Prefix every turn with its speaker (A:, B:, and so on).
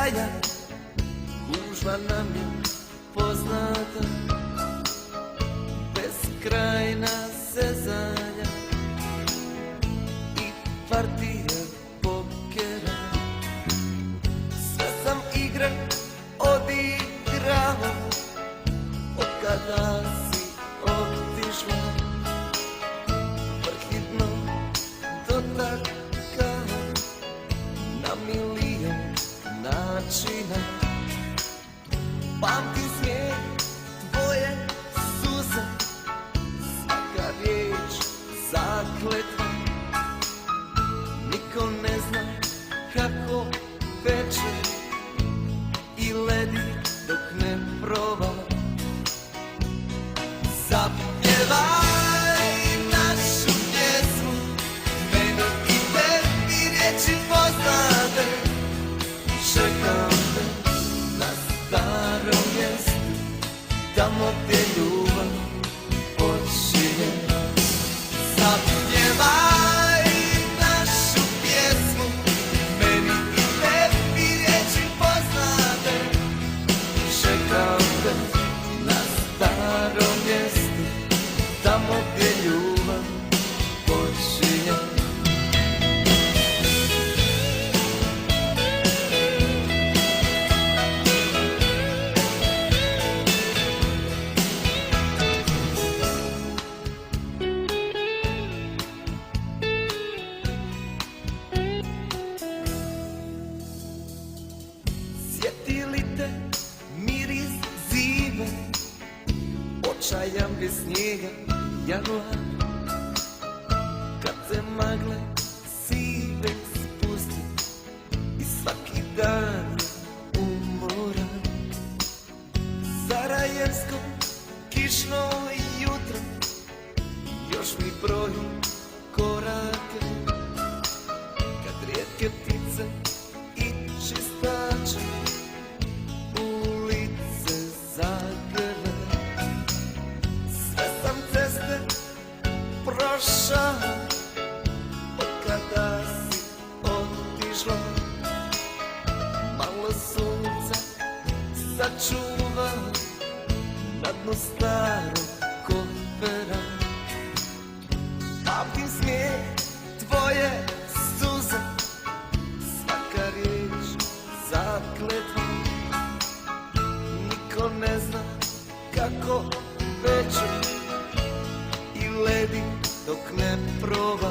A: kraja, gužva nam je poznata, beskrajna zezanja i partija pokera. Sve sam igre odigrao od kada si otišla, vrhitno dotakao na milion načina. Pamtim smijeh, tvoje suze, svaka riječ zakletva. Niko ne zna kako peče i ledi dok ne proba. Zapjevaj našu pjesmu, meni i tebi riječi poznate. Čekam te na starom mjestu, tamo gdje ljubav počinje. Zapjevaj našu pjesmu, meni i tebi riječi poznate. Čekam te na starom mjestu, tamo gdje ljubav počinje. Sjeti li te miris zime, očajan bez snijega januar, kad se magle sive spusti i svaki dan umoran. Sarajevsko kišno jutro još mi broji korake, kad rijetke ptice i čistače ulice zagrle. Sve sam ceste prošao od kada si otišla. Malo sunca sačuva na dnu starog kofera. Pamtim smijeh, tvoje suze, svaka riječ zakletva. Niko ne zna kako peče i ledi dok ne proba.